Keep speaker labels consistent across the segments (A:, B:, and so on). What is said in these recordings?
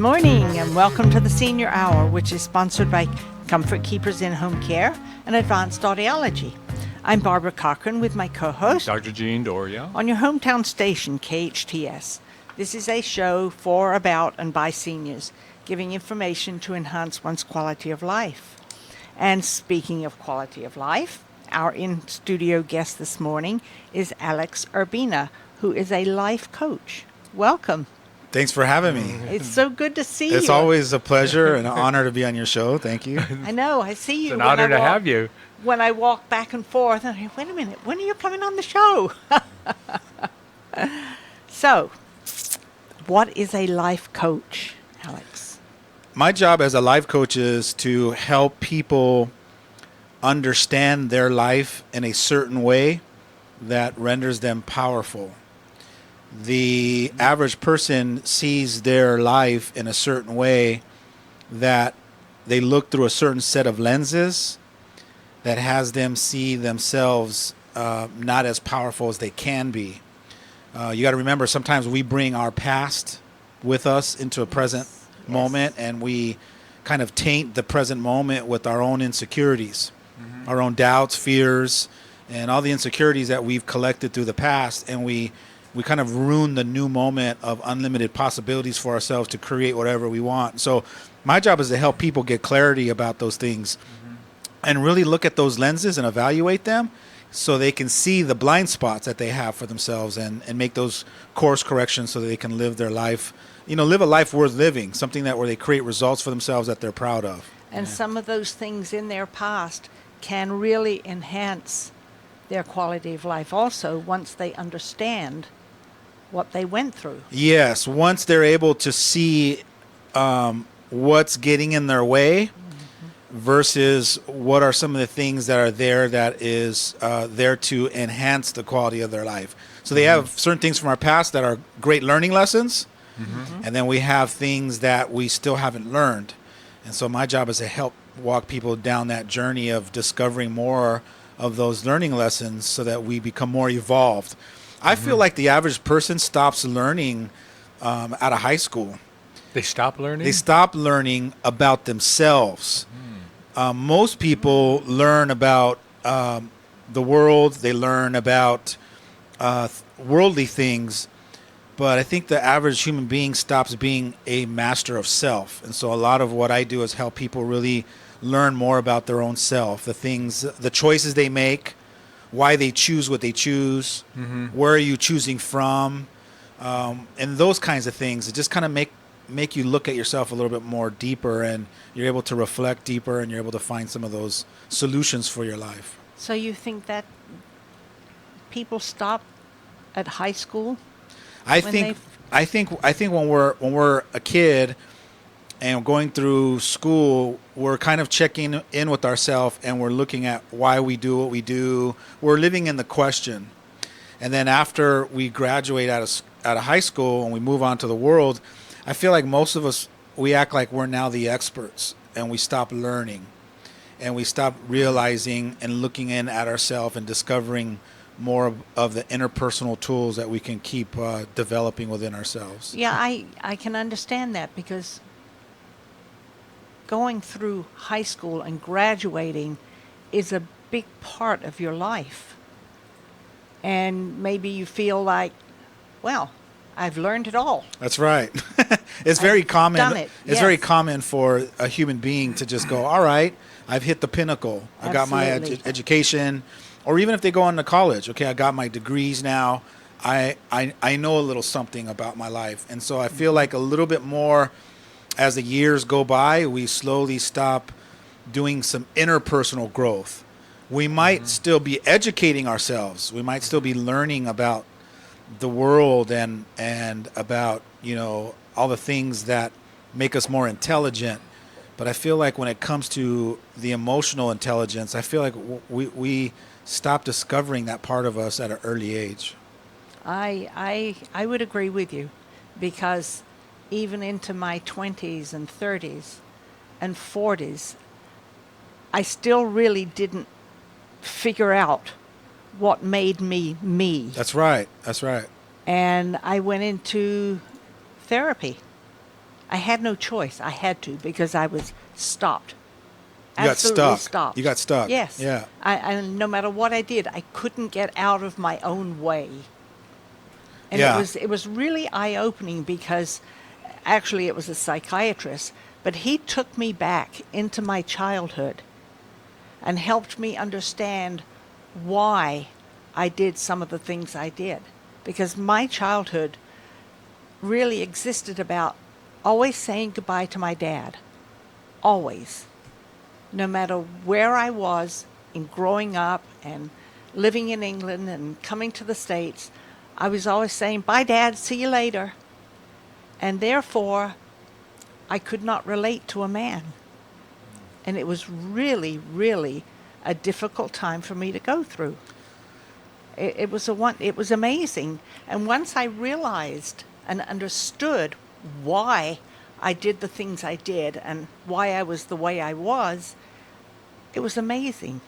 A: morning and welcome to the Senior Hour, which is sponsored by Comfort Keepers in-Home Care and Advanced Audiology. I'm Barbara Cochran with my co-host,
B: Dr. Jean Dorio,
A: on your hometown station, KHTS. This is a show for, about, and by seniors, giving information to enhance one's quality of life. And speaking of quality of life, our in-studio guest this morning is Alex Urbina, who is a life coach. Welcome.
C: Thanks for having me.
A: It's so good to see you.
C: It's always a pleasure and an honor to be on your show. Thank you.
A: I know. I see you.
B: It's an honor to have you.
A: When I walk back and forth, and I wait a minute, when are you coming on the show? So, what is a life coach, Alex?
C: My job as a life coach is to help people understand their life in a certain way that renders them powerful. The average person sees their life in a certain way that they look through a certain set of lenses that has them see themselves not as powerful as they can be. You got to remember, sometimes we bring our past with us into a present moment, and we kind of taint the present moment with our own insecurities, our own doubts, fears, and all the insecurities that we've collected through the past, and we kind of ruin the new moment of unlimited possibilities for ourselves to create whatever we want. So my job is to help people get clarity about those things and really look at those lenses and evaluate them so they can see the blind spots that they have for themselves and make those course corrections so that they can live their life, live a life worth living, something that where they create results for themselves that they're proud of.
A: And some of those things in their past can really enhance their quality of life also once they understand what they went through.
C: Yes, once they're able to see what's getting in their way versus what are some of the things that are there that is there to enhance the quality of their life. So they have certain things from our past that are great learning lessons, and then we have things that we still haven't learned. And so my job is to help walk people down that journey of discovering more of those learning lessons so that we become more evolved. I feel like the average person stops learning out of high school.
B: They stop learning?
C: They stop learning about themselves. Most people learn about the world. They learn about worldly things. But I think the average human being stops being a master of self. And so a lot of what I do is help people really learn more about their own self, the things, the choices they make, why they choose what they choose, where are you choosing from, and those kinds of things. It just kind of make you look at yourself a little bit more deeper, and you're able to reflect deeper, and you're able to find some of those solutions for your life.
A: So you think that people stop at high school?
C: I think when we're a kid and going through school, we're kind of checking in with ourselves, and we're looking at why we do what we do. We're living in the question. And then after we graduate out of high school and we move on to the world, I feel like most of us, we act like we're now the experts, and we stop learning, and we stop realizing and looking in at ourselves and discovering more of the interpersonal tools that we can keep developing within ourselves.
A: Yeah, I can understand that, because going through high school and graduating is a big part of your life. And maybe you feel like, well, I've learned it all.
C: That's right. It's very common.
A: Done it.
C: It's very common for a human being to just go, all right, I've hit the pinnacle. I got my education. Or even if they go on to college, okay, I got my degrees now. I know a little something about my life. And so I feel like a little bit more as the years go by, we slowly stop doing some interpersonal growth. We might still be educating ourselves. We might still be learning about the world and about, all the things that make us more intelligent. But I feel like when it comes to the emotional intelligence, I feel like we stop discovering that part of us at an early age.
A: I would agree with you, because even into my 20s and 30s and 40s, I still really didn't figure out what made me me.
C: That's right. That's right.
A: And I went into therapy. I had no choice. I had to because I was stopped.
C: You got
A: Absolutely
C: stuck.
A: stopped.
C: You got stuck.
A: Yes.
C: Yeah.
A: I no matter what I did, I couldn't get out of my own way. And
C: Yeah.
A: it was really eye-opening because actually it was a psychiatrist, but he took me back into my childhood and helped me understand why I did some of the things I did. Because my childhood really existed about always saying goodbye to my dad. Always. No matter where I was in growing up and living in England and coming to the States, I was always saying, bye, Dad, see you later. And therefore, I could not relate to a man. And it was really, really a difficult time for me to go through. It was amazing. And once I realized and understood why I did the things I did and why I was the way I was, it was amazing.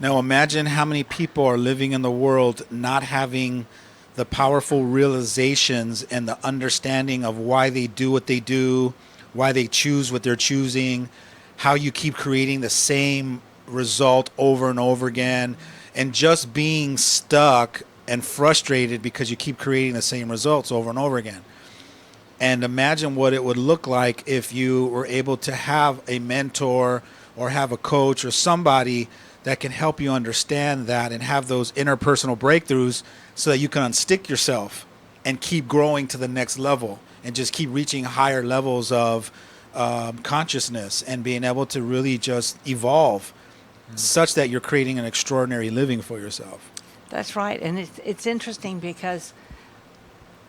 C: Now imagine how many people are living in the world not having the powerful realizations and the understanding of why they do what they do, why they choose what they're choosing, how you keep creating the same result over and over again, and just being stuck and frustrated because you keep creating the same results over and over again. And imagine what it would look like if you were able to have a mentor or have a coach or somebody that can help you understand that and have those interpersonal breakthroughs so that you can unstick yourself and keep growing to the next level and just keep reaching higher levels of consciousness and being able to really just evolve such that you're creating an extraordinary living for yourself.
A: That's right. And it's interesting because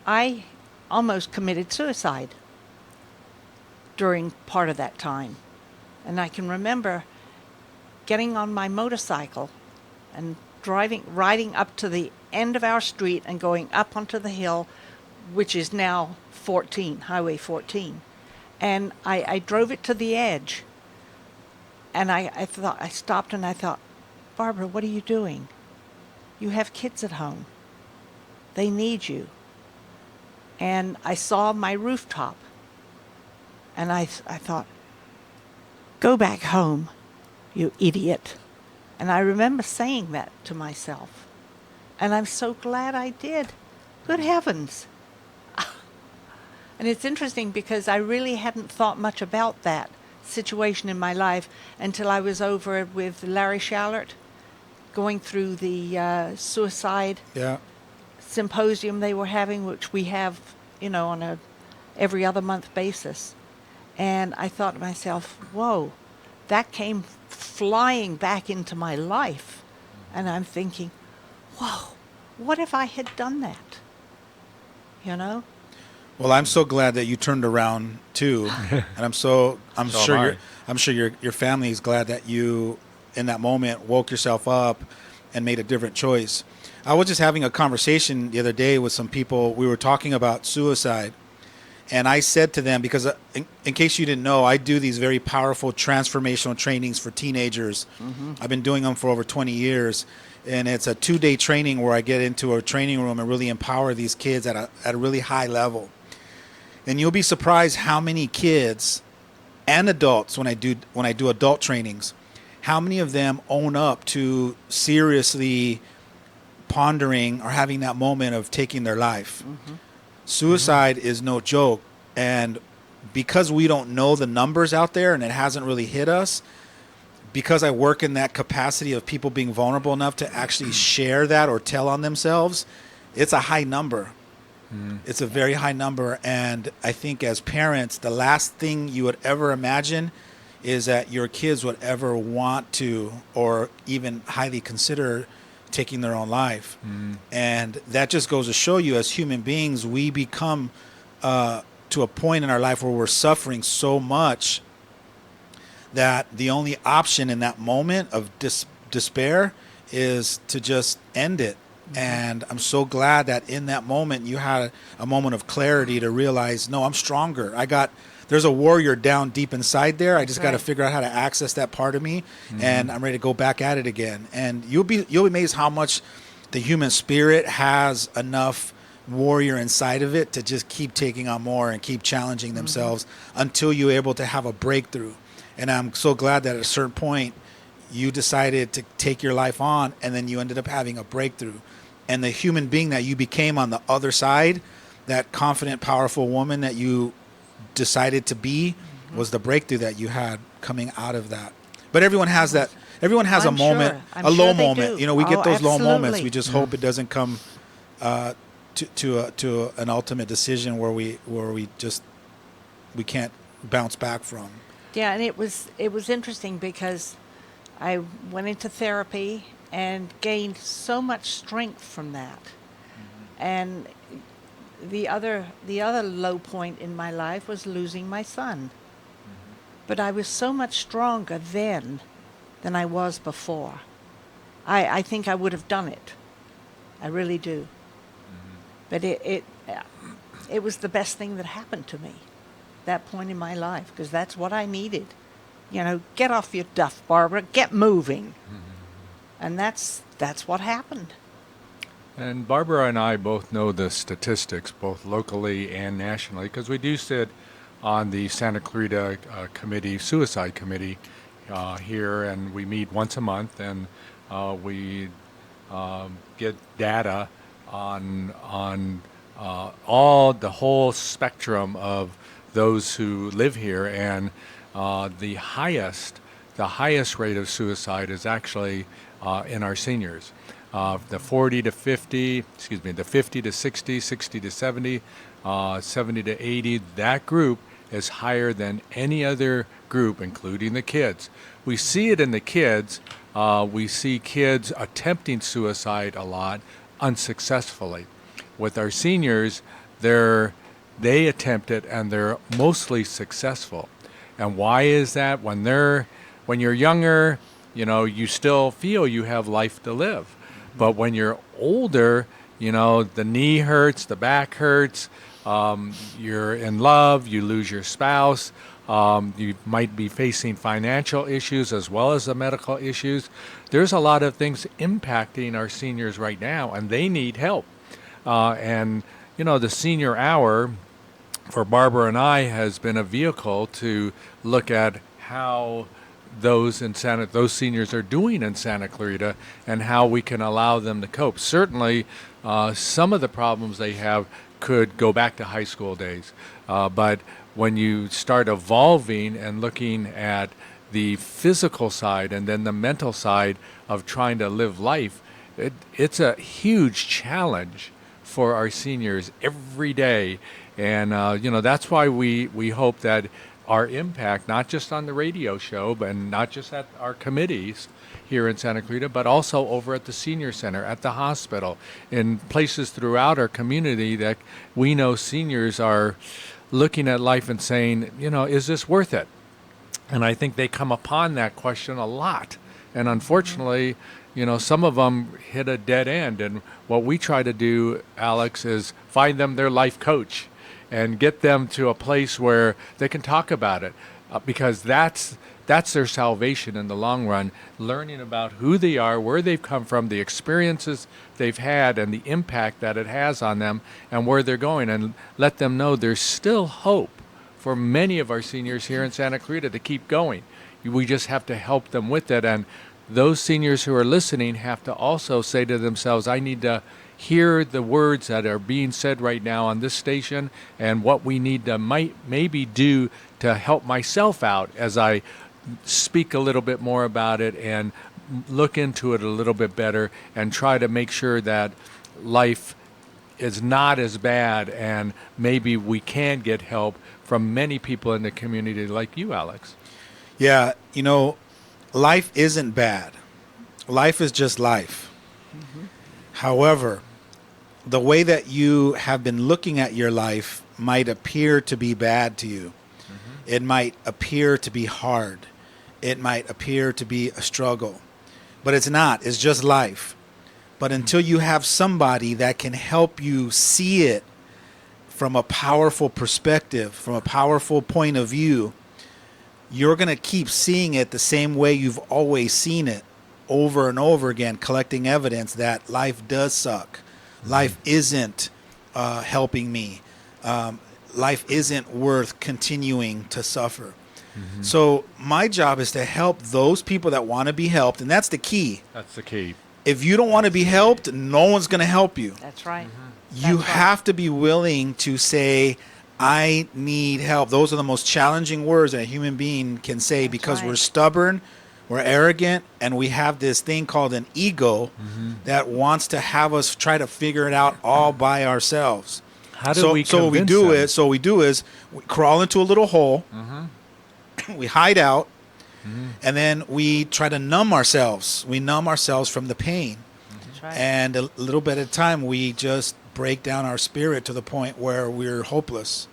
A: I almost committed suicide during part of that time. And I can remember getting on my motorcycle and riding up to the end of our street and going up onto the hill, which is now Highway 14. And I drove it to the edge. And I stopped and I thought, Barbara, what are you doing? You have kids at home. They need you. And I saw my rooftop. And I thought, go back home, you idiot. And I remember saying that to myself. And I'm so glad I did. Good heavens. And it's interesting because I really hadn't thought much about that situation in my life until I was over with Larry Shallert going through the suicide symposium they were having, which we have, on a every other month basis. And I thought to myself, whoa, that came flying back into my life. And I'm thinking, whoa, what if I had done that?
C: Well, I'm so glad that you turned around too, and I'm sure your family is glad that you, in that moment, woke yourself up and made a different choice. I was just having a conversation the other day with some people. We were talking about suicide, and I said to them, because in case you didn't know, I do these very powerful transformational trainings for teenagers. Mm-hmm. I've been doing them for over 20 years. And it's a 2-day training where I get into a training room and really empower these kids at a really high level. And you'll be surprised how many kids and adults, when I do adult trainings, how many of them own up to seriously pondering or having that moment of taking their life. Mm-hmm. Suicide is no joke. And because we don't know the numbers out there and it hasn't really hit us, because I work in that capacity of people being vulnerable enough to actually share that or tell on themselves, it's a high number. Mm. It's a very high number. And I think as parents, the last thing you would ever imagine is that your kids would ever want to or even highly consider taking their own life. Mm. And that just goes to show you, as human beings, we become to a point in our life where we're suffering so much that the only option in that moment of despair is to just end it. Mm-hmm. And I'm so glad that in that moment you had a moment of clarity to realize, no, I'm stronger. There's a warrior down deep inside there. I just got to figure out how to access that part of me, and I'm ready to go back at it again. And you'll be amazed how much the human spirit has enough warrior inside of it to just keep taking on more and keep challenging themselves until you're able to have a breakthrough. And I'm so glad that at a certain point you decided to take your life on, and then you ended up having a breakthrough. And the human being that you became on the other side, that confident, powerful woman that you decided to be, was the breakthrough that you had coming out of that. But everyone has that. Everyone has
A: I'm
C: a moment,
A: sure. I'm
C: a
A: sure
C: low
A: they
C: moment.
A: do.
C: You know, we get those low moments.
A: Absolutely.
C: We just hope it doesn't come to an ultimate decision where we can't bounce back from.
A: Yeah, and it was interesting because I went into therapy and gained so much strength from that. And the other low point in my life was losing my son. But I was so much stronger then than I was before. I think I would have done it. I really do. But it was the best thing that happened to me, that point in my life, because that's what I needed. You know, get off your duff, Barbara, get moving. And that's what happened.
B: And Barbara and I both know the statistics, both locally and nationally, because we do sit on the Santa Clarita Committee, Suicide Committee here, and we meet once a month, and we get data on the whole spectrum of those who live here, and the highest rate of suicide is actually in our seniors. The 40 to 50, the 50 to 60, 60 to 70, 70 to 80, that group is higher than any other group, including the kids. We see it in the kids. We see kids attempting suicide a lot unsuccessfully. With our seniors, they attempt it and they're mostly successful. And why is that? When you're younger, you know, you still feel you have life to live. But when you're older, you know, the knee hurts, the back hurts, you're in love, you lose your spouse, you might be facing financial issues as well as the medical issues. There's a lot of things impacting our seniors right now, and they need help. And, you know, the senior hour for Barbara and I has been a vehicle to look at how those seniors are doing in Santa Clarita and how we can allow them to cope. Certainly, some of the problems they have could go back to high school days. But when you start evolving and looking at the physical side and then the mental side of trying to live life, it's a huge challenge for our seniors every day. And, you know, that's why we hope that our impact, not just on the radio show, but not just at our committees here in Santa Clarita, but also over at the senior center, at the hospital, in places throughout our community that we know seniors are looking at life and saying, you know, is this worth it? And I think they come upon that question a lot. And unfortunately, you know, some of them hit a dead end. And what we try to do, Alex, is find them their life coach and get them to a place where they can talk about it, because that's their salvation in the long run, learning about who they are, where they've come from, the experiences they've had, and the impact that it has on them, and where they're going, and let them know there's still hope for many of our seniors here in Santa Clarita to keep going. We just have to help them with it. And those seniors who are listening have to also say to themselves, I need to hear the words that are being said right now on this station, and what we need to maybe do to help myself out as I speak a little bit more about it and look into it a little bit better and try to make sure that life is not as bad, and maybe we can get help from many people in the community like you, Alex.
C: Yeah, you know, life isn't bad. Life is just life. Mm-hmm. However, the way that you have been looking at your life might appear to be bad to you. Mm-hmm. It might appear to be hard. It might appear to be a struggle. But it's not. It's just life. But until you have somebody that can help you see it from a powerful perspective, from a powerful point of view, you're going to keep seeing it the same way you've always seen it, over and over again, collecting evidence that life does suck. Life isn't helping me. Life isn't worth continuing to suffer. So my job is to help those people that want to be helped, and that's the key.
B: That's the key.
C: If you don't want to be helped, no one's going to help you.
A: That's right.
C: You
A: That's right.
C: have to be willing to say, I need help. Those are the most challenging words that a human being can say, because
A: right.
C: we're stubborn, we're arrogant, and we have this thing called an ego that wants to have us try to figure it out all by ourselves.
B: How do we
C: so what we
B: convince
C: do
B: them?
C: is so what we do is we crawl into a little hole, we hide out, and then we try to numb ourselves. We numb ourselves from the pain.
A: That's right.
C: And a little bit at a time, we just break down our spirit to the point where we're hopeless.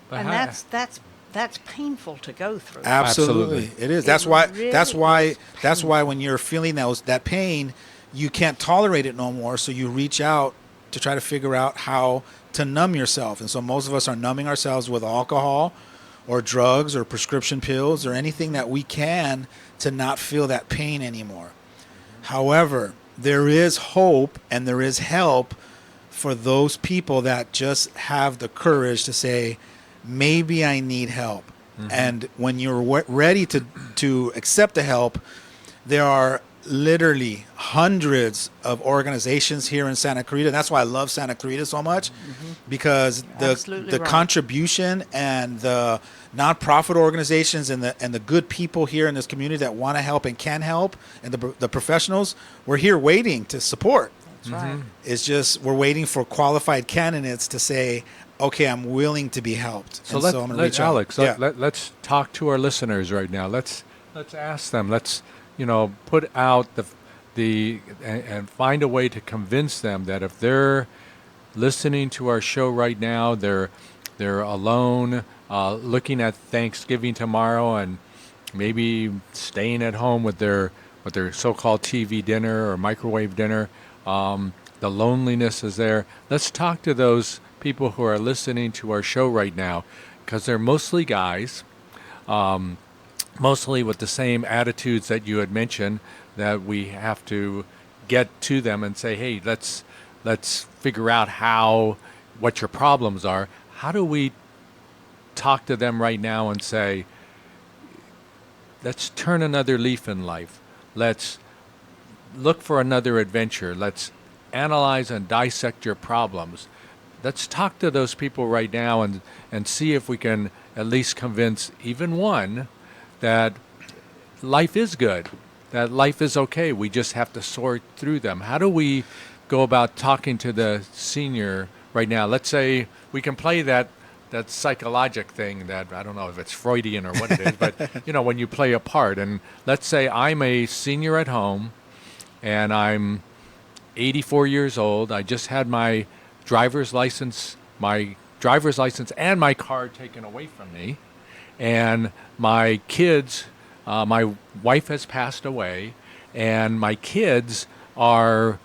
B: But
A: And
B: how-
A: that's painful to go through.
C: Absolutely, it is.
A: It
C: That's why.
A: really
C: That's why.
A: is
C: That's why when you're feeling that pain, you can't tolerate it no more. So you reach out to try to figure out how to numb yourself. And so most of us are numbing ourselves with alcohol, or drugs, or prescription pills, or anything that we can to not feel that pain anymore. However, there is hope and there is help for those people that just have the courage to say, maybe I need help. And when you're ready to accept the help, there are literally hundreds of organizations here in Santa Clarita. That's why I love Santa Clarita so much, because
A: Absolutely
C: the
A: right.
C: contribution and the nonprofit organizations and the good people here in this community that want to help and can help, and the professionals, we're here waiting to support.
A: That's right.
C: It's just we're waiting for qualified candidates to say, okay, I'm willing to be helped.
B: So
C: And
B: let's
C: I'm gonna reach out.
B: Alex,
C: Yeah.
B: let's talk to our listeners right now. Let's ask them. Let's put out and find a way to convince them that if they're listening to our show right now, they're alone, looking at Thanksgiving tomorrow, and maybe staying at home with their so-called TV dinner or microwave dinner. The loneliness is there. Let's talk to those people who are listening to our show right now, because they're mostly guys, mostly with the same attitudes that you had mentioned, that we have to get to them and say, hey, let's figure out what your problems are. How do we talk to them right now and say, let's turn another leaf in life. Let's look for another adventure. Let's analyze and dissect your problems. Let's talk to those people right now and see if we can at least convince even one that life is good, that life is okay. We just have to sort through them. How do we go about talking to the senior right now? Let's say we can play that psychologic thing that, I don't know if it's Freudian or what it is, but when you play a part, and let's say I'm a senior at home and I'm 84 years old. I just had my driver's license and my car taken away from me, and my kids, my wife has passed away, and my kids have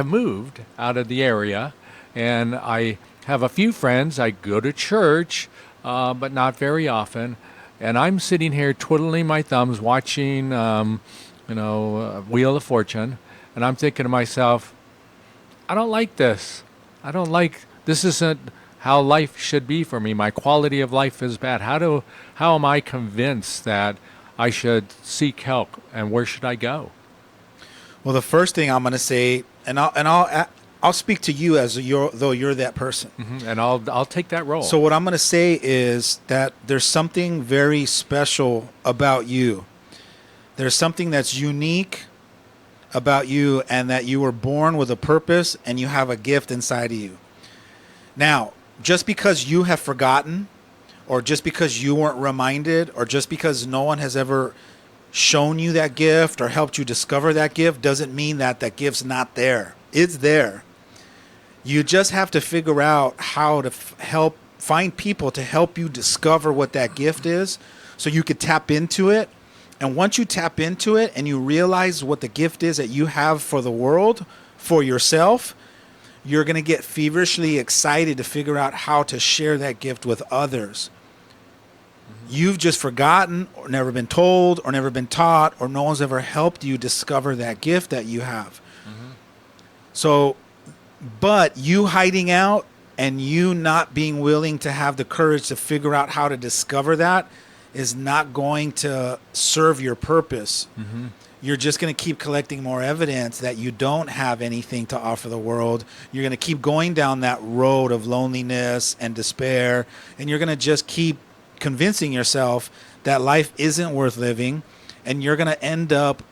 B: moved out of the area, and I have a few friends. I go to church, but not very often, and I'm sitting here twiddling my thumbs, watching, Wheel of Fortune, and I'm thinking to myself, I don't like this. This isn't how life should be for me. My quality of life is bad. How am I convinced that I should seek help, and where should I go?
C: Well, the first thing I'm going to say, and I'll speak to you as though you're that person.
B: And I'll take that role.
C: So what I'm going to say is that there's something very special about you. There's something that's unique about you, and that you were born with a purpose and you have a gift inside of you. Now, just because you have forgotten, or just because you weren't reminded, or just because no one has ever shown you that gift or helped you discover that gift, doesn't mean that gift's not there. It's there. You just have to figure out how to find people to help you discover what that gift is, so you could tap into it. And once you tap into it and you realize what the gift is that you have for the world, for yourself, you're going to get feverishly excited to figure out how to share that gift with others. You've just forgotten, or never been told, or never been taught, or no one's ever helped you discover that gift that you have. So But you hiding out and you not being willing to have the courage to figure out how to discover that is not going to serve your purpose.
B: Mm-hmm.
C: You're just going to keep collecting more evidence that you don't have anything to offer the world. You're going to keep going down that road of loneliness and despair, and you're going to just keep convincing yourself that life isn't worth living, and you're going to end up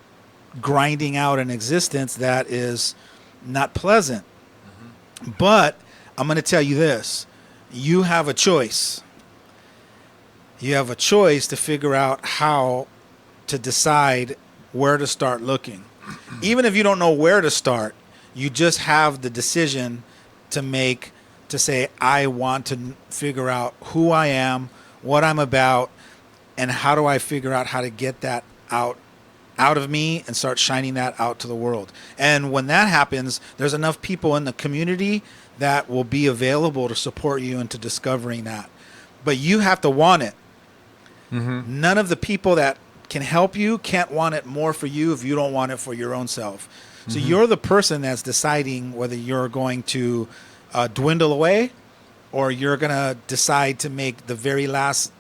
C: grinding out an existence that is not pleasant. Mm-hmm. But I'm going to tell you this. You have a choice. You have a choice to figure out how to decide where to start looking. Even if you don't know where to start, you just have the decision to make, to say, I want to figure out who I am, what I'm about, and how do I figure out how to get that out of me and start shining that out to the world. And when that happens, there's enough people in the community that will be available to support you into discovering that. But you have to want it. Mm-hmm. None of the people that can help you can't want it more for you if you don't want it for your own self. So mm-hmm. You're the person that's deciding whether you're going to dwindle away or you're going to decide to make the very last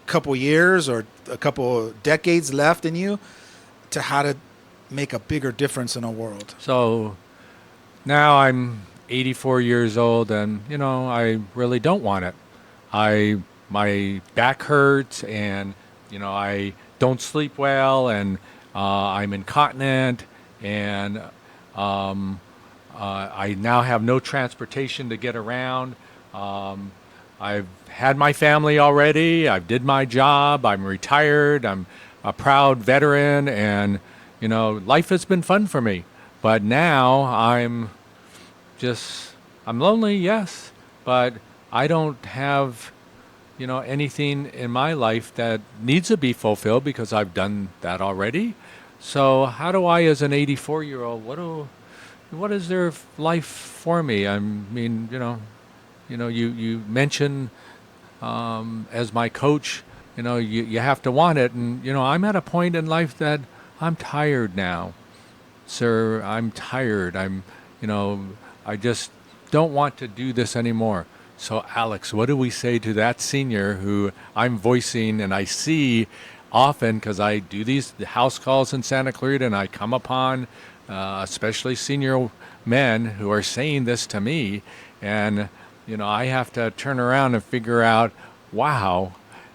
C: couple years or a couple decades left in you to how to make a bigger difference in a world.
B: So now I'm 84 years old and, I really don't want it. My back hurts and, I don't sleep well and I'm incontinent and I now have no transportation to get around. I've had my family already. I've did my job. I'm retired. I'm a proud veteran and, life has been fun for me. But now I'm lonely, yes, but I don't have anything in my life that needs to be fulfilled because I've done that already. So how do I, as an 84-year-old, what is their life for me? I mean, you mentioned as my coach, you have to want it, and I'm at a point in life that I'm tired now, sir. I'm tired. I just don't want to do this anymore. So, Alex, what do we say to that senior who I'm voicing and I see often because I do these house calls in Santa Clarita and I come upon especially senior men who are saying this to me and, I have to turn around and figure out, wow,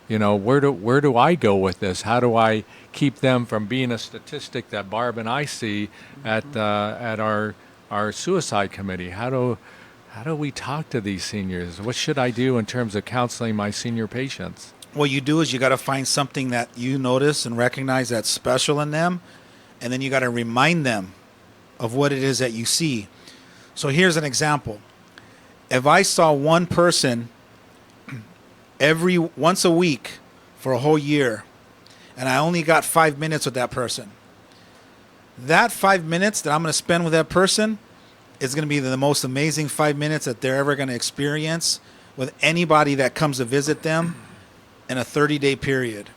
B: where do I go with this? How do I keep them from being a statistic that Barb and I see at our suicide committee? How do we talk to these seniors? What should I do in terms of counseling my senior patients?
C: What you do is you got to find something that you notice and recognize that's special in them, and then you got to remind them of what it is that you see. So here's an example. If I saw one person once a week for a whole year, and I only got 5 minutes with that person, that 5 minutes that I'm going to spend with that person is going to be the most amazing 5 minutes that they're ever going to experience with anybody that comes to visit them in a 30-day period.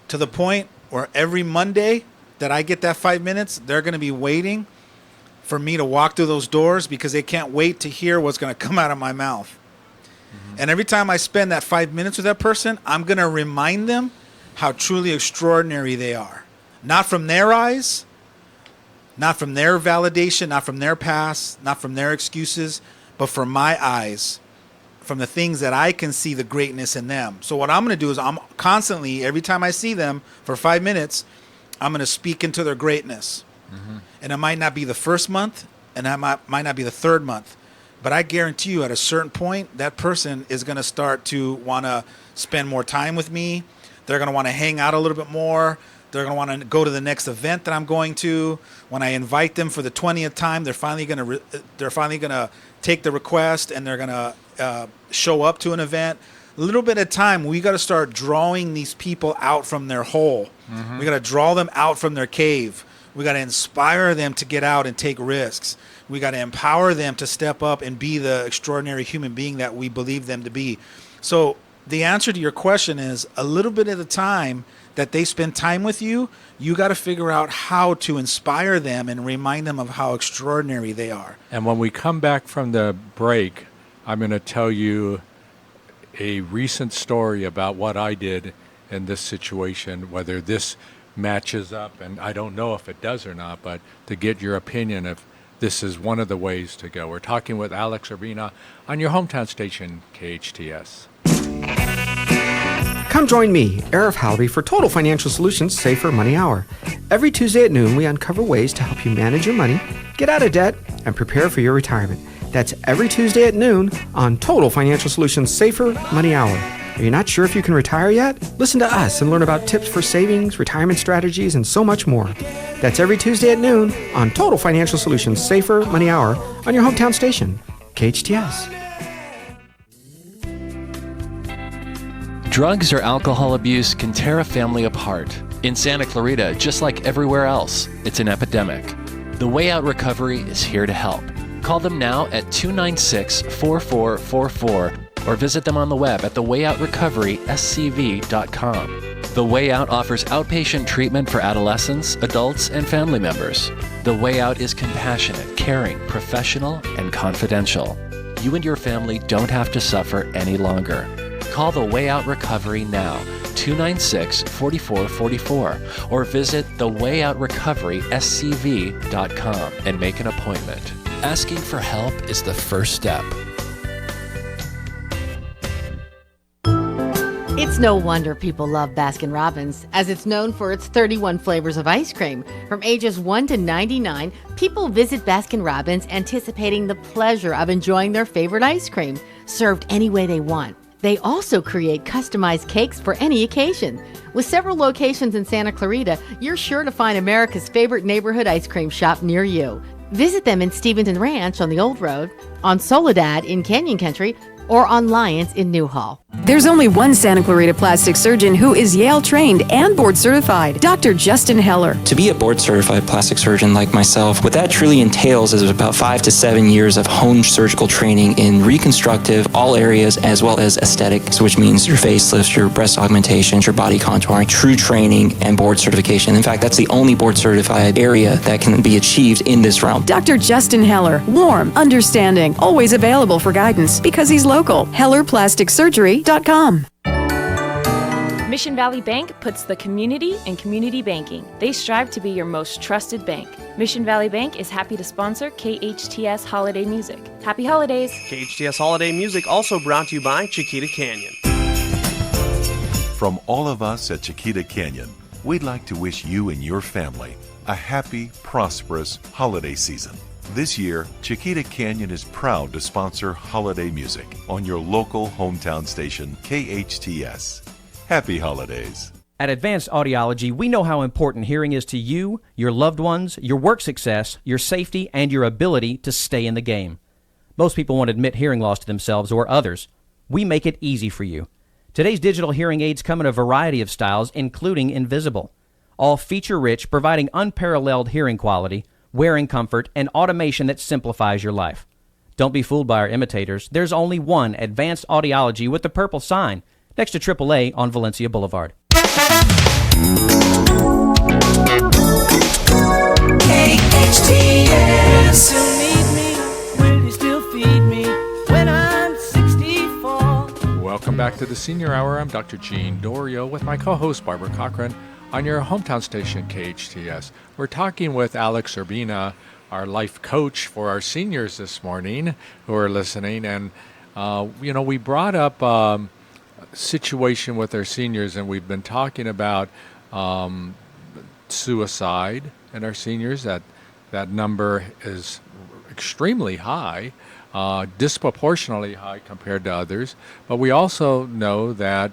C: To the point where every Monday that I get that 5 minutes, they're going to be waiting for me to walk through those doors because they can't wait to hear what's going to come out of my mouth. Mm-hmm. And every time I spend that 5 minutes with that person, I'm going to remind them how truly extraordinary they are. Not from their eyes, not from their validation, not from their past, not from their excuses, but from my eyes, from the things that I can see the greatness in them. So what I'm going to do is I'm constantly, every time I see them for 5 minutes, I'm going to speak into their greatness. Mm-hmm. And it might not be the first month, and it might not be the third month, but I guarantee you at a certain point, that person is going to start to want to spend more time with me. They're going to want to hang out a little bit more. They're going to want to go to the next event that I'm going to. When I invite them for the 20th time, they're finally going to take the request and they're going to show up to an event. A little bit of time, we got to start drawing these people out from their hole. Mm-hmm. We got to draw them out from their cave. We got to inspire them to get out and take risks. We got to empower them to step up and be the extraordinary human being that we believe them to be. So the answer to your question is a little bit at a time that they spend time with you, you got to figure out how to inspire them and remind them of how extraordinary they are.
B: And when we come back from the break, I'm going to tell you a recent story about what I did in this situation, whether this matches up, and I don't know if it does or not, but to get your opinion if this is one of the ways to go. We're talking with Alex Urbina on your hometown station, KHTS.
D: Come join me, Arif Halaby, for Total Financial Solutions Safer Money Hour. Every Tuesday at noon, we uncover ways to help you manage your money, get out of debt, and prepare for your retirement. That's every Tuesday at noon on Total Financial Solutions Safer Money Hour. Are you not sure if you can retire yet? Listen to us and learn about tips for savings, retirement strategies, and so much more. That's every Tuesday at noon on Total Financial Solutions Safer Money Hour on your hometown station, KHTS.
E: Drugs or alcohol abuse can tear a family apart. In Santa Clarita, just like everywhere else, it's an epidemic. The Way Out Recovery is here to help. Call them now at 296-4444 or visit them on the web at thewayoutrecoveryscv.com. The Way Out offers outpatient treatment for adolescents, adults, and family members. The Way Out is compassionate, caring, professional, and confidential. You and your family don't have to suffer any longer. Call the Way Out Recovery now, 296-4444, or visit thewayoutrecoveryscv.com and make an appointment. Asking for help is the first step.
F: It's no wonder people love Baskin-Robbins, as it's known for its 31 flavors of ice cream. From ages 1 to 99, people visit Baskin-Robbins anticipating the pleasure of enjoying their favorite ice cream, served any way they want. They also create customized cakes for any occasion. With several locations in Santa Clarita, you're sure to find America's favorite neighborhood ice cream shop near you. Visit them in Steventon Ranch on the Old Road, on Soledad in Canyon Country, or on Lyons in Newhall.
G: There's only one Santa Clarita plastic surgeon who is Yale trained and board certified, Dr. Justin Heller.
H: To be a board certified plastic surgeon like myself, what that truly entails is about 5 to 7 years of honed surgical training in reconstructive, all areas, as well as aesthetics, which means your facelifts, your breast augmentations, your body contouring, true training, and board certification. In fact, that's the only board certified area that can be achieved in this realm.
G: Dr. Justin Heller, warm, understanding, always available for guidance because he's local. HellerPlasticSurgery.com.
I: Mission Valley Bank puts the community in community banking. They strive to be your most trusted bank. Mission Valley Bank is happy to sponsor KHTS Holiday Music. Happy holidays!
J: KHTS Holiday Music also brought to you by Chiquita Canyon.
K: From all of us at Chiquita Canyon, we'd like to wish you and your family a happy, prosperous holiday season. This year, Chiquita Canyon is proud to sponsor holiday music on your local hometown station, KHTS. Happy holidays.
L: At Advanced Audiology, we know how important hearing is to you, your loved ones, your work success, your safety, and your ability to stay in the game. Most people won't admit hearing loss to themselves or others. We make it easy for you. Today's digital hearing aids come in a variety of styles, including invisible. All feature-rich, providing unparalleled hearing quality, wearing comfort, and automation that simplifies your life. Don't be fooled by our imitators. There's only one Advanced Audiology with the purple sign next to AAA on Valencia Boulevard.
M: KHTS. Still need me? Will you still feed me when I'm 64?
B: Welcome back to the Senior Hour. I'm Dr. Gene Dorio with my co-host Barbara Cochran on your hometown station, KHTS. We're talking with Alex Urbina, our life coach for our seniors this morning who are listening. And, we brought up a situation with our seniors, and we've been talking about suicide in our seniors. That number is extremely high, disproportionately high compared to others. But we also know that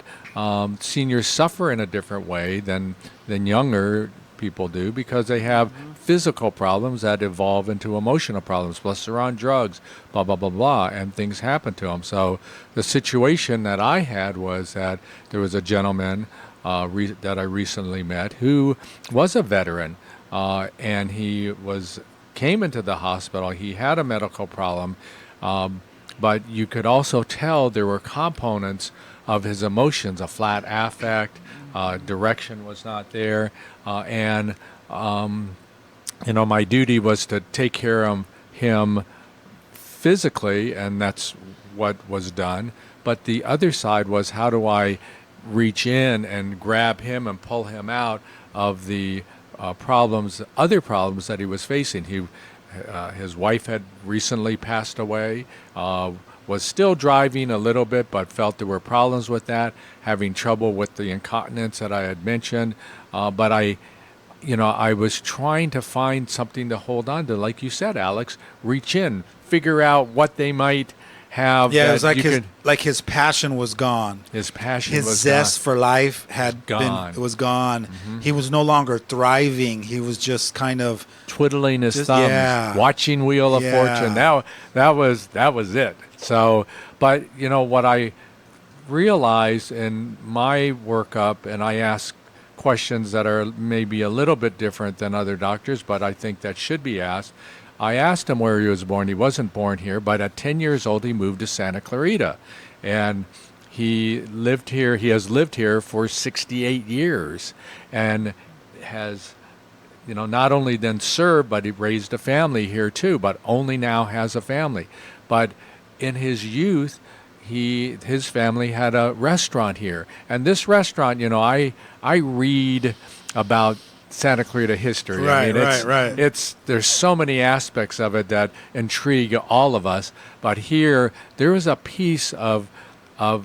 B: seniors suffer in a different way than younger people do because they have physical problems that evolve into emotional problems. Plus they're on drugs, blah, blah, blah, blah, and things happen to them. So the situation that I had was that there was a gentleman that I recently met who was a veteran, and he came into the hospital. He had a medical problem, but you could also tell there were components of his emotions, a flat affect, direction was not there, and my duty was to take care of him physically, and that's what was done. But the other side was, how do I reach in and grab him and pull him out of the other problems that he was facing. His wife had recently passed away, was still driving a little bit, but felt there were problems with that, having trouble with the incontinence that I had mentioned. But I was trying to find something to hold on to, like you said, Alex, reach in, figure out what they might have.
C: Yeah, it was his passion was gone.
B: His passion
C: his
B: was
C: zest
B: gone.
C: for life had
B: Gone.
C: was gone.
B: Mm-hmm.
C: He was no longer thriving. He was just kind of
B: twiddling his thumbs, watching Wheel of Fortune. That was it. So, but what I realized in my workup, and I ask questions that are maybe a little bit different than other doctors, but I think that should be asked. I asked him where he was born. He wasn't born here, but at 10 years old, he moved to Santa Clarita. And he lived here. He has lived here for 68 years and has, not only then served, but he raised a family here too, but only now has a family. But in his youth, his family had a restaurant here. And this restaurant, I read about Santa Clarita history.
C: Right.
B: There's so many aspects of it that intrigue all of us. But here, there was a piece of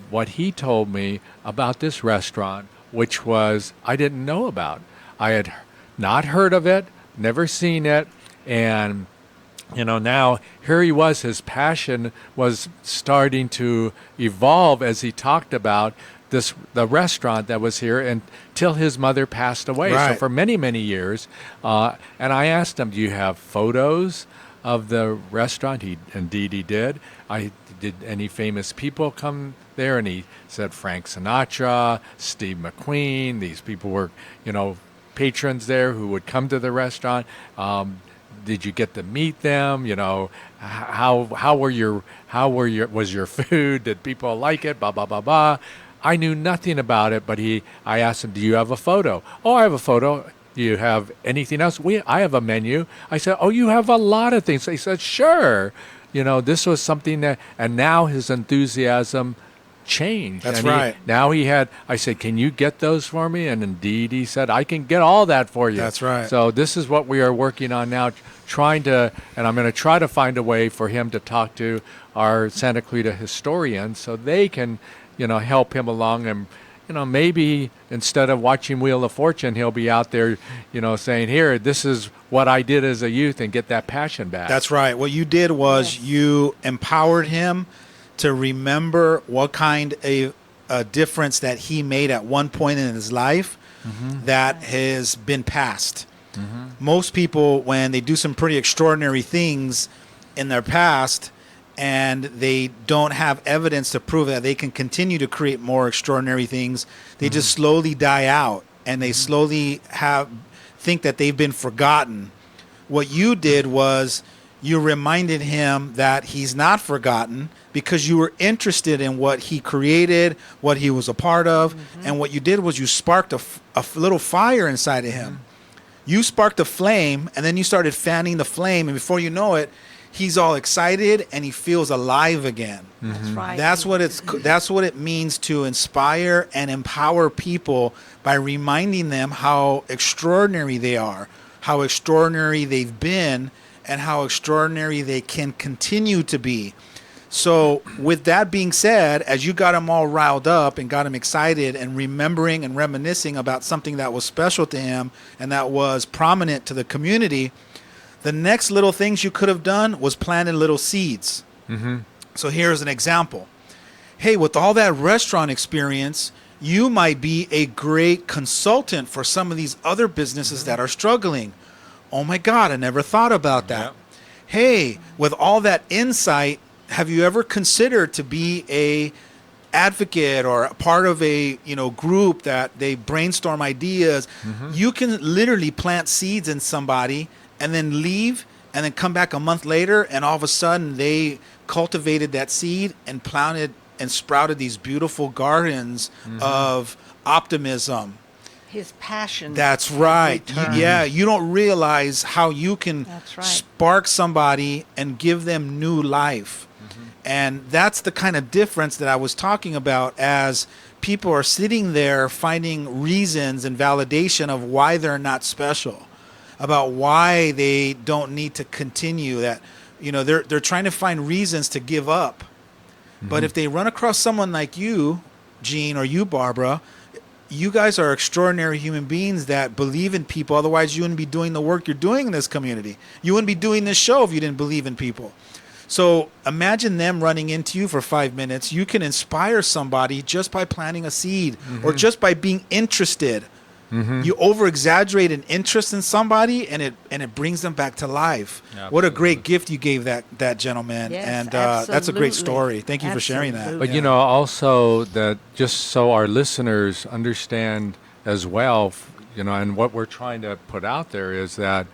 B: what he told me about this restaurant, which was I didn't know about. I had not heard of it, never seen it, and now here he was. His passion was starting to evolve as he talked about the restaurant that was here until his mother passed away.
C: Right.
B: So for many, many years. And I asked him, do you have photos of the restaurant? He did. Did any famous people come there? And he said Frank Sinatra, Steve McQueen. These people were, patrons there who would come to the restaurant. Did you get to meet them? How was your food? Did people like it? Blah blah blah blah. I knew nothing about it, but I asked him, do you have a photo? Oh, I have a photo. Do you have anything else? I have a menu. I said, oh, you have a lot of things. He said, sure. This was something that, and now his enthusiasm changed.
C: That's
B: and
C: right.
B: I said, can you get those for me? And indeed, he said, I can get all that for you.
C: That's right.
B: So this is what we are working on now, and I'm going to try to find a way for him to talk to our Santa Clarita historians so they can, help him along. And, maybe instead of watching Wheel of Fortune, he'll be out there, saying, here, this is what I did as a youth, and get that passion back.
C: That's right. What you did was you empowered him to remember what kind of a difference that he made at one point in his life that has been past. Most people, when they do some pretty extraordinary things in their past and they don't have evidence to prove that they can continue to create more extraordinary things, they just slowly die out and they slowly think that they've been forgotten. What you did was you reminded him that he's not forgotten because you were interested in what he created, what he was a part of, and what you did was you sparked a little fire inside of him. You sparked a flame, and then you started fanning the flame, and before you know it, he's all excited and he feels alive again.
A: That's right.
C: That's what it means to inspire and empower people by reminding them how extraordinary they are, how extraordinary they've been, and how extraordinary they can continue to be. So with that being said, as you got him all riled up and got him excited and remembering and reminiscing about something that was special to him and that was prominent to the community, the next little things you could have done was planted little seeds. So here's an example. Hey, with all that restaurant experience, you might be a great consultant for some of these other businesses that are struggling. Oh my God, I never thought about that. Hey, with all that insight, have you ever considered to be a advocate or a part of a group that they brainstorm ideas? You can literally plant seeds in somebody and then leave and then come back a month later and all of a sudden they cultivated that seed and planted and sprouted these beautiful gardens of optimism.
A: His passion.
C: That's right. You don't realize how you can spark somebody and give them new life. And that's the kind of difference that I was talking about, as people are sitting there finding reasons and validation of why they're not special, about why they don't need to continue, that, you know, they're trying to find reasons to give up. But if they run across someone like you, Gene, or you, Barbara, you guys are extraordinary human beings that believe in people. Otherwise, you wouldn't be doing the work you're doing in this community. You wouldn't be doing this show if you didn't believe in people. So imagine them running into you for 5 minutes. You can inspire somebody just by planting a seed or just by being interested. You over-exaggerate an interest in somebody, and it brings them back to life. Absolutely. What a great gift you gave that gentleman.
A: Yes,
C: and that's a great story. Thank you for sharing that.
B: But, you know, also that just so our listeners understand as well, you know, and what we're trying to put out there is that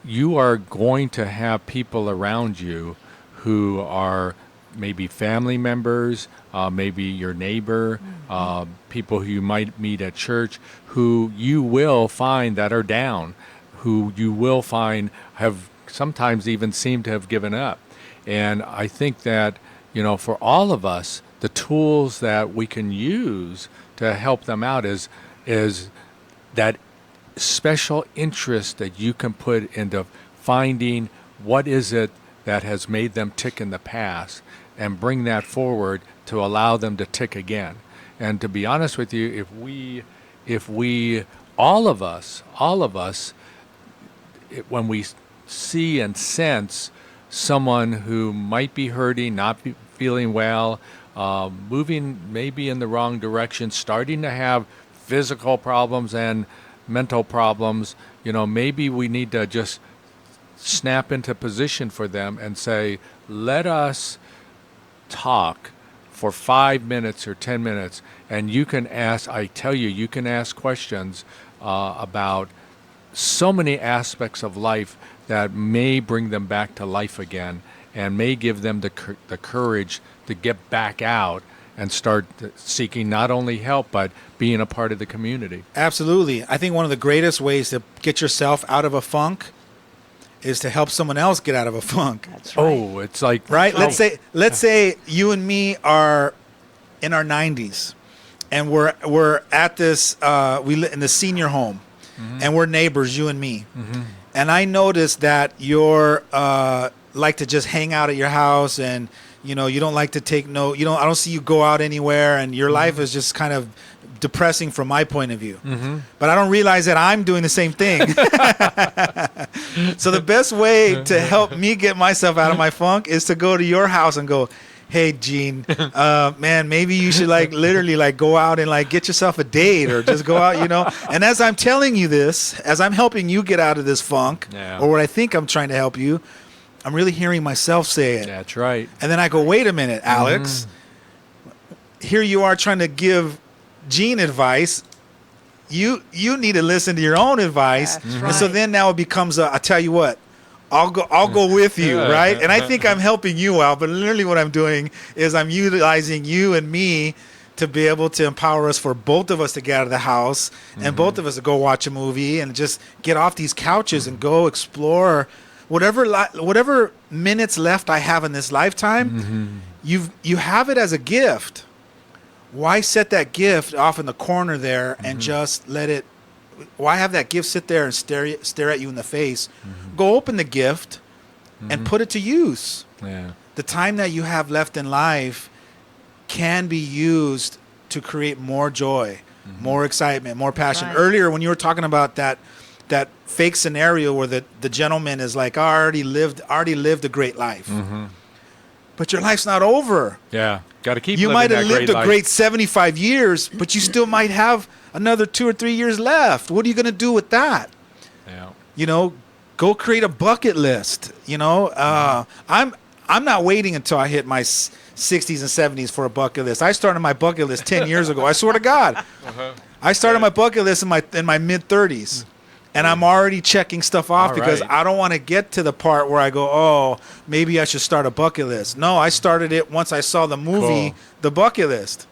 B: you are going to have people around you who are maybe family members, maybe your neighbor, people who you might meet at church, who you will find that are down, who you will find have sometimes even seem to have given up. And I think that, you know, for all of us, the tools that we can use to help them out is that special interest that you can put into finding what is it that has made them tick in the past, and bring that forward to allow them to tick again. And to be honest with you, if we all of us, when we see and sense someone who might be hurting, not be feeling well, moving maybe in the wrong direction, starting to have physical problems and mental problems, you know, maybe we need to just snap into position for them and say, let us talk for 5 minutes or 10 minutes, and you can ask, I tell you, you can ask questions about so many aspects of life that may bring them back to life again, and may give them the courage to get back out and start seeking not only help, but being a part of the community.
C: Absolutely. I think one of the greatest ways to get yourself out of a funk is to help someone else get out of a funk.
A: That's right.
B: Oh, it's like...
C: Right? Let's say you and me are in our 90s, and we're at this, we live in the senior home, and we're neighbors, you and me. And I noticed that you're like to just hang out at your house, and you know, you don't like to take note. I don't see you go out anywhere, and your life is just kind of depressing from my point of view. But I don't realize that I'm doing the same thing. So the best way to help me get myself out of my funk is to go to your house and go, hey, Gene, man, maybe you should literally go out and get yourself a date, or just go out, you know. And as I'm telling you this, as I'm helping you get out of this funk, or what I think I'm trying to help you, I'm really hearing myself say it.
B: That's right.
C: And then I go, wait a minute, Alex. Here you are trying to give Gene advice. You need to listen to your own advice. And so then now it becomes I tell you what, I'll go with you, right? And I think I'm helping you out, but literally what I'm doing is I'm utilizing you and me to be able to empower us, for both of us to get out of the house and both of us to go watch a movie and just get off these couches and go explore whatever minutes left I have in this lifetime. You have it as a gift. Why set that gift off in the corner there and just let it? Why have that gift sit there and stare at you in the face? Go open the gift and put it to use. The time that you have left in life can be used to create more joy, more excitement, more passion. Earlier, when you were talking about that fake scenario where the gentleman is like, I already lived a great life. But your life's not over.
B: Yeah, got to keep.
C: You might have lived a great 75 years, but you still might have another 2 or 3 years left. What are you going to do with that?
B: Yeah.
C: You know, go create a bucket list. You know, I'm not waiting until I hit my 60s and 70s for a bucket list. I started my bucket list 10 years ago. I swear to God. I started my bucket list in my mid 30s. and I'm already checking stuff off
B: All
C: because
B: right.
C: I don't want to get to the part where I go, oh, maybe I should start a bucket list. No, I started it once I saw the movie,
B: Cool.
C: The Bucket List,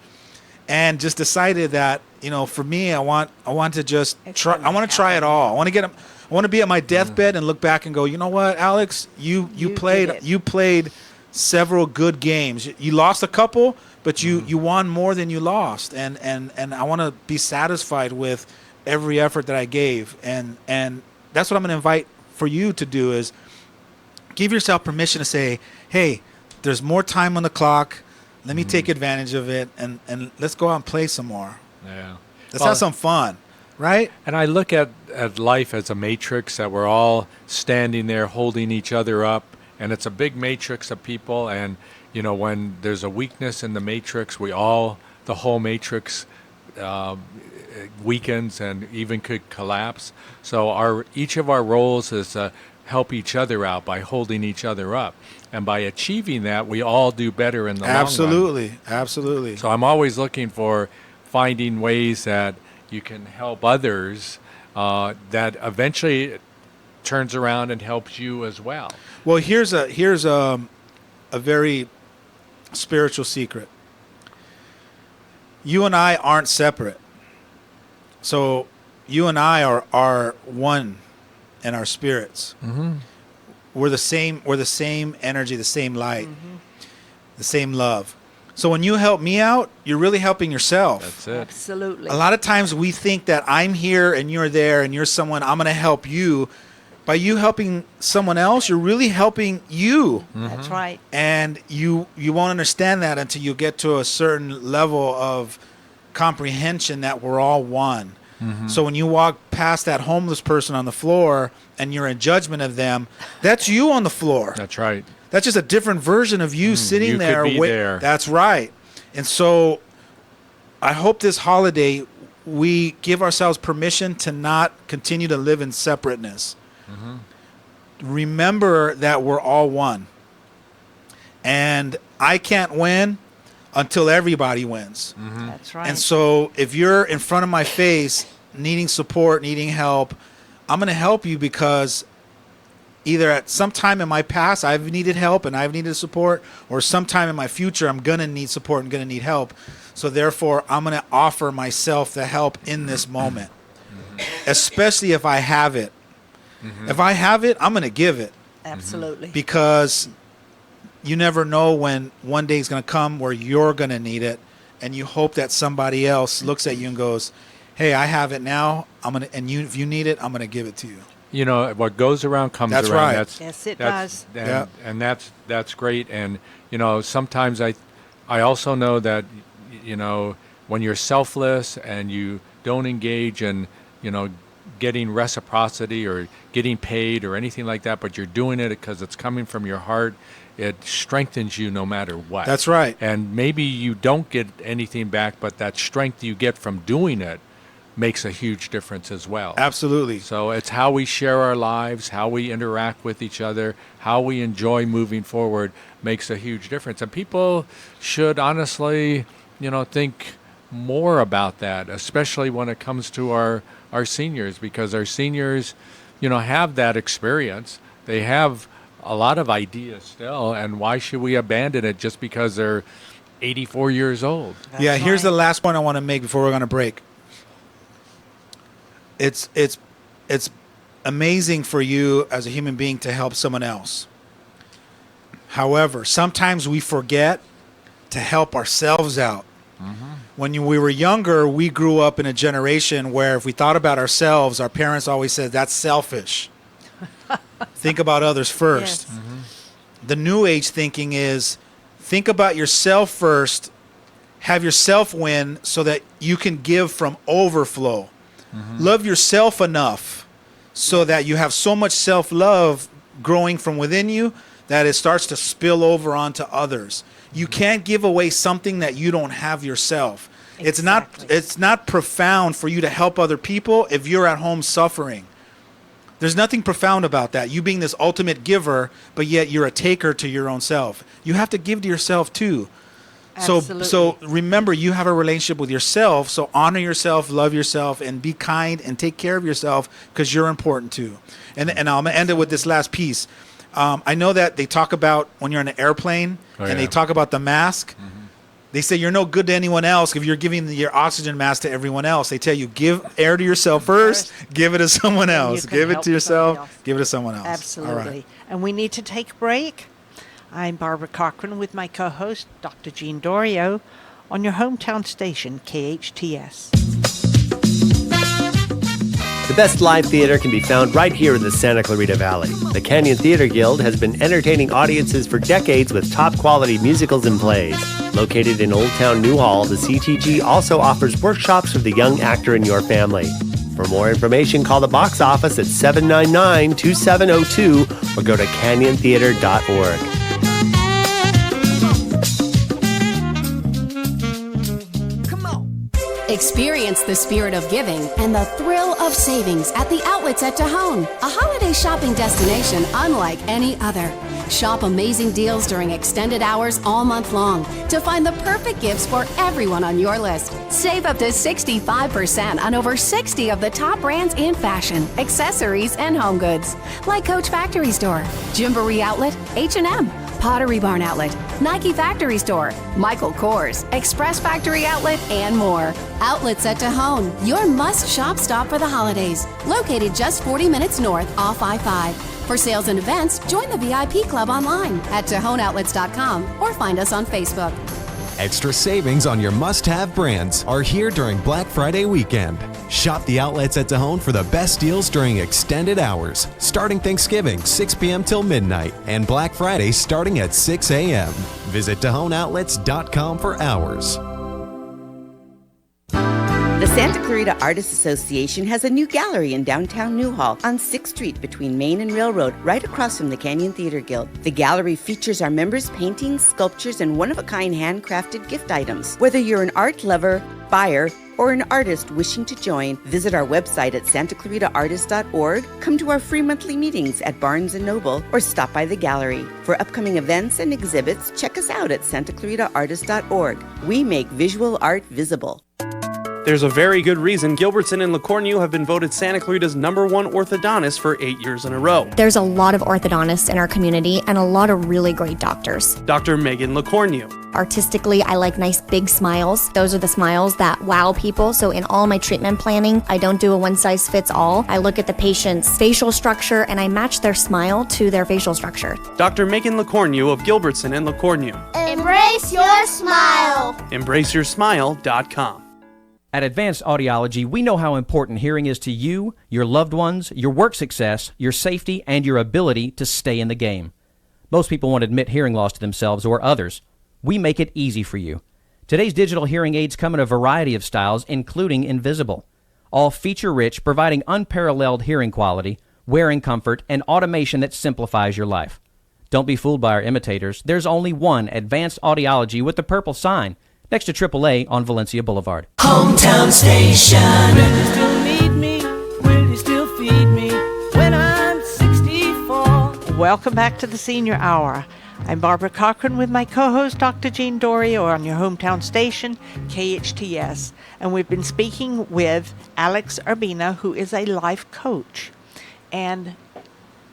C: and just decided that, you know, for me, I want to just try. I want to try it all. I want to be at my deathbed and look back and go, you know what, Alex, you played several good games. You lost a couple, but you won more than you lost, and I want to be satisfied with every effort that I gave, and that's what I'm going to invite for you to do is give yourself permission to say, hey, there's more time on the clock. Let me take advantage of it, and let's go out and play some more.
B: Yeah.
C: Let's have some fun, right?
B: And I look at life as a matrix that we're all standing there holding each other up, and it's a big matrix of people, and you know, when there's a weakness in the matrix, the whole matrix weakens and even could collapse. So each of our roles is to help each other out by holding each other up. And by achieving that, we all do better in the long run.
C: Absolutely.
B: So I'm always looking for finding ways that you can help others that eventually turns around and helps you as well.
C: Well, here's a very spiritual secret. You and I aren't separate. So you and I are one in our spirits.
B: Mm-hmm.
C: We're the same energy, the same light, the same love. So when you help me out, you're really helping yourself.
B: That's it.
A: Absolutely.
C: A lot of times we think that I'm here and you're there and you're someone, I'm going to help you. By you helping someone else, you're really helping you.
A: That's right.
C: And you won't understand that until you get to a certain level of comprehension that we're all one.
B: Mm-hmm.
C: So when you walk past that homeless person on the floor and you're in judgment of them, that's you on the floor.
B: That's right.
C: That's just a different version of you sitting
B: you
C: there.
B: could be there.
C: That's right. And so I hope this holiday we give ourselves permission to not continue to live in separateness.
B: Mm-hmm.
C: Remember that we're all one. And I can't win until everybody wins.
B: Mm-hmm.
A: That's right.
C: And so if you're in front of my face needing support, needing help, I'm going to help you because either at some time in my past I've needed help and I've needed support, or sometime in my future I'm going to need support and going to need help. So therefore I'm going to offer myself the help in this moment, especially if I have it. Mm-hmm. If I have it, I'm going to give it.
A: Absolutely.
C: Because you never know when one day is going to come where you're going to need it, and you hope that somebody else looks at you and goes, hey, I have it now. If you need it, I'm going to give it to you.
B: You know, what goes around comes
C: That's
B: around.
C: right.
A: Yes, it does.
B: And that's great. And, you know, sometimes I also know that, you know, when you're selfless and you don't engage in, you know, getting reciprocity or getting paid or anything like that, but you're doing it because it's coming from your heart, it strengthens you no matter what.
C: That's right.
B: And maybe you don't get anything back, but that strength you get from doing it makes a huge difference as well.
C: Absolutely.
B: So it's how we share our lives, how we interact with each other, how we enjoy moving forward makes a huge difference. And people should honestly, you know, think more about that, especially when it comes to our seniors, because our seniors, you know, have that experience. They have a lot of ideas still, and why should we abandon it just because they're 84 years old?
C: That's here's the last point I want to make before we're going to break. It's amazing for you as a human being to help someone else. However, sometimes we forget to help ourselves out. Mm-hmm. When we were younger, we grew up in a generation where if we thought about ourselves, our parents always said, that's selfish. Think about others first.
A: Yes.
C: Mm-hmm. The new age thinking is think about yourself first, have yourself win so that you can give from overflow. Mm-hmm. Love yourself enough so that you have so much self-love growing from within you that it starts to spill over onto others. You can't give away something that you don't have yourself.
A: Exactly.
C: It's not profound for you to help other people if you're at home suffering. There's nothing profound about that. You being this ultimate giver, but yet you're a taker to your own self. You have to give to yourself too. So remember, you have a relationship with yourself. So honor yourself, love yourself, and be kind and take care of yourself because you're important too. And I'm gonna end it with this last piece. I know that they talk about when you're on an airplane they talk about the mask. Mm-hmm. They say you're no good to anyone else if you're giving your oxygen mask to everyone else. They tell you give air to yourself first, give it to someone else. Give it to yourself, give it to someone else.
A: Absolutely.
C: All right.
A: And we need to take a break. I'm Barbara Cochran with my co-host, Dr. Jean Dorio, on your hometown station, KHTS.
N: The best live theater can be found right here in the Santa Clarita Valley. The Canyon Theater Guild has been entertaining audiences for decades with top-quality musicals and plays. Located in Old Town Newhall, the CTG also offers workshops for the young actor in your family. For more information, call the box office at 799-2702 or go to canyontheater.org.
O: Experience the spirit of giving and the thrill of savings at the Outlets at Tejon, a holiday shopping destination unlike any other. Shop amazing deals during extended hours all month long to find the perfect gifts for everyone on your list. Save up to 65% on over 60 of the top brands in fashion, accessories, and home goods, like Coach Factory Store, Gymboree Outlet, H&M, Pottery Barn Outlet, Nike Factory Store, Michael Kors, Express Factory Outlet, and more. Outlets at Tejon, your must-shop stop for the holidays. Located just 40 minutes north off I-5. For sales and events, join the VIP Club online at TejonOutlets.com or find us on Facebook.
P: Extra savings on your must-have brands are here during Black Friday weekend. Shop the Outlets at Tejon for the best deals during extended hours, starting Thanksgiving 6 p.m. till midnight, and Black Friday starting at 6 a.m. Visit TejonOutlets.com for hours.
Q: The Santa Clarita Artists Association has a new gallery in downtown Newhall on 6th Street between Main and Railroad, right across from the Canyon Theater Guild. The gallery features our members' paintings, sculptures, and one-of-a-kind handcrafted gift items. Whether you're an art lover, buyer, or an artist wishing to join, visit our website at santaclaritaartist.org, come to our free monthly meetings at Barnes & Noble, or stop by the gallery. For upcoming events and exhibits, check us out at santaclaritaartist.org. We make visual art visible.
J: There's a very good reason Gilbertson and LeCornu have been voted Santa Clarita's #1 orthodontist for 8 years in a row.
R: There's a lot of orthodontists in our community and a lot of really great doctors.
J: Dr. Megan LeCornu.
R: Artistically, I like nice big smiles. Those are the smiles that wow people. So in all my treatment planning, I don't do a one-size-fits-all. I look at the patient's facial structure and I match their smile to their facial structure.
J: Dr. Megan LeCornu of Gilbertson and LeCornu.
S: Embrace your smile.
J: EmbraceYourSmile.com.
L: At Advanced Audiology, we know how important hearing is to you, your loved ones, your work success, your safety, and your ability to stay in the game. Most people won't admit hearing loss to themselves or others. We make it easy for you. Today's digital hearing aids come in a variety of styles, including invisible. All feature-rich, providing unparalleled hearing quality, wearing comfort, and automation that simplifies your life. Don't be fooled by our imitators. There's only one Advanced Audiology with the purple sign, next to AAA on Valencia Boulevard.
M: Hometown Station. Will you still need me? Will you still feed me when I'm 64?
A: Welcome back to the Senior Hour. I'm Barbara Cochran with my co-host, Dr. Jean Dorio, on your hometown station, KHTS. And we've been speaking with Alex Urbina, who is a life coach. And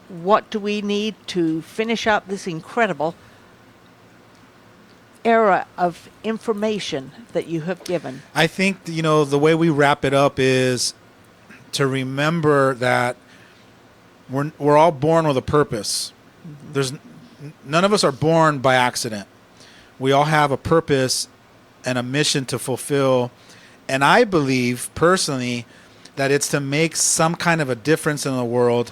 A: what do we need to finish up this incredible era of information that you have given?
C: I think, the way we wrap it up is to remember that we're all born with a purpose. Mm-hmm. None of us are born by accident. We all have a purpose and a mission to fulfill. And I believe personally that it's to make some kind of a difference in the world.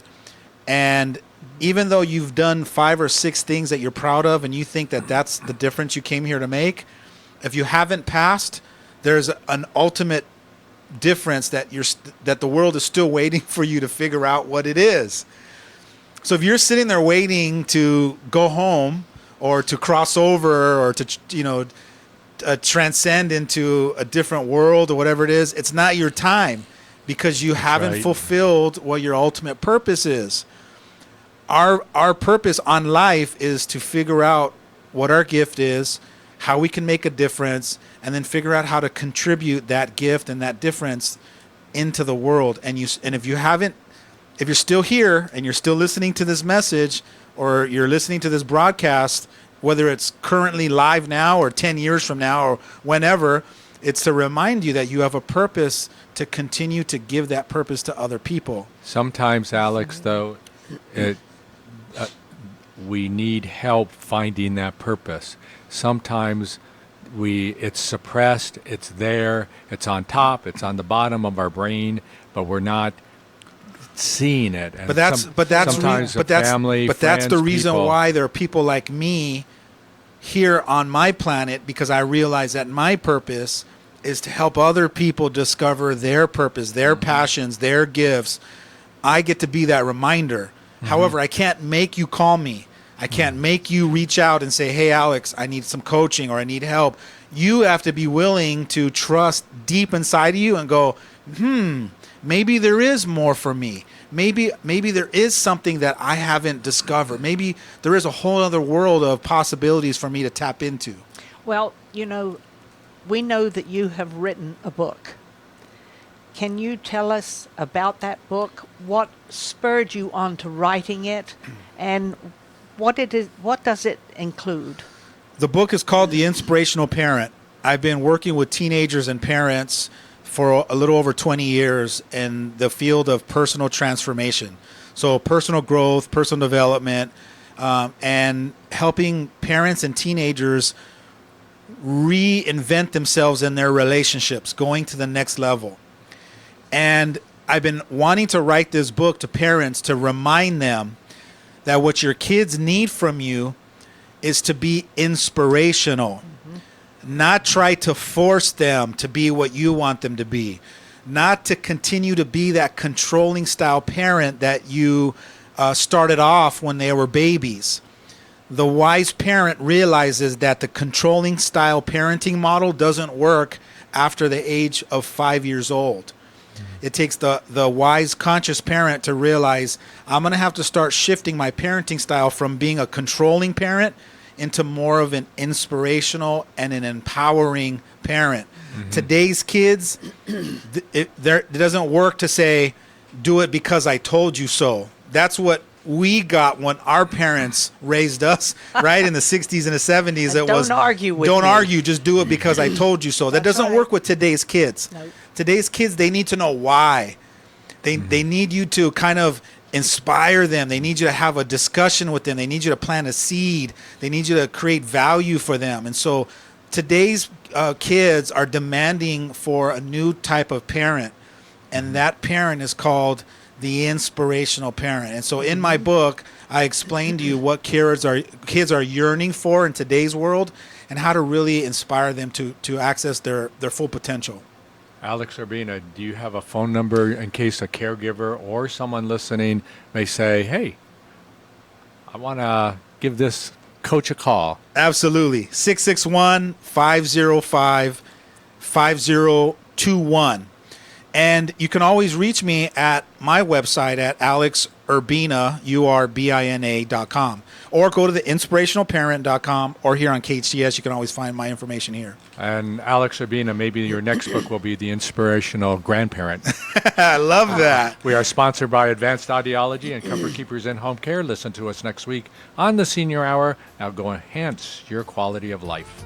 C: And even though you've done 5 or 6 things that you're proud of and you think that that's the difference you came here to make, if you haven't passed, there's an ultimate difference that the world is still waiting for you to figure out what it is. So if you're sitting there waiting to go home or to cross over or to transcend into a different world or whatever it is, it's not your time because you haven't fulfilled what your ultimate purpose is. Our purpose on life is to figure out what our gift is, how we can make a difference, and then figure out how to contribute that gift and that difference into the world. And if you're still here and you're still listening to this message, or you're listening to this broadcast, whether it's currently live now or 10 years from now or whenever, it's to remind you that you have a purpose to continue to give that purpose to other people.
B: Sometimes, Alex, though, we need help finding that purpose. Sometimes it's suppressed, it's there, it's on top, it's on the bottom of our brain, but we're not seeing it. And
C: that's the reason why there are people like me here on my planet, because I realize that my purpose is to help other people discover their purpose, their passions, their gifts. I get to be that reminder. However, I can't make you call me. I can't make you reach out and say, hey, Alex, I need some coaching or I need help. You have to be willing to trust deep inside of you and go, maybe there is more for me. Maybe there is something that I haven't discovered. Maybe there is a whole other world of possibilities for me to tap into.
A: Well, we know that you have written a book. Can you tell us about that book? What spurred you on to writing it, and what does it include?
C: The book is called The Inspirational Parent. I've been working with teenagers and parents for a little over 20 years in the field of personal transformation. So personal growth, personal development, and helping parents and teenagers reinvent themselves in their relationships, going to the next level. And I've been wanting to write this book to parents to remind them that what your kids need from you is to be inspirational. Not try to force them to be what you want them to be. Not to continue to be that controlling style parent that you started off when they were babies. The wise parent realizes that the controlling style parenting model doesn't work after the age of 5 years old. It takes the wise, conscious parent to realize, I'm going to have to start shifting my parenting style from being a controlling parent into more of an inspirational and an empowering parent. Today's kids, it doesn't work to say, do it because I told you so. That's what we got when our parents raised us, right? In the 60s and the 70s.
A: Don't argue with me.
C: Don't argue, just do it because I told you so. That doesn't work with today's kids.
A: Nope.
C: Today's kids, they need to know why. They need you to kind of inspire them. They need you to have a discussion with them. They need you to plant a seed. They need you to create value for them. And so today's kids are demanding for a new type of parent. And that parent is called the inspirational parent. And so in my book, I explain to you what kids are yearning for in today's world and how to really inspire them to access their full potential.
B: Alex Urbina, do you have a phone number in case a caregiver or someone listening may say, hey, I want to give this coach a call?
C: Absolutely. 661-505-5021. And you can always reach me at my website at alexurbina.com, or go to the inspirationalparent.com, or here on KHTS, you can always find my information here.
B: And Alex Urbina, maybe your next book will be The Inspirational Grandparent.
C: I love that.
B: We are sponsored by Advanced Audiology and Comfort Keepers in Home Care. Listen to us next week on the Senior Hour. Now go enhance your quality of life.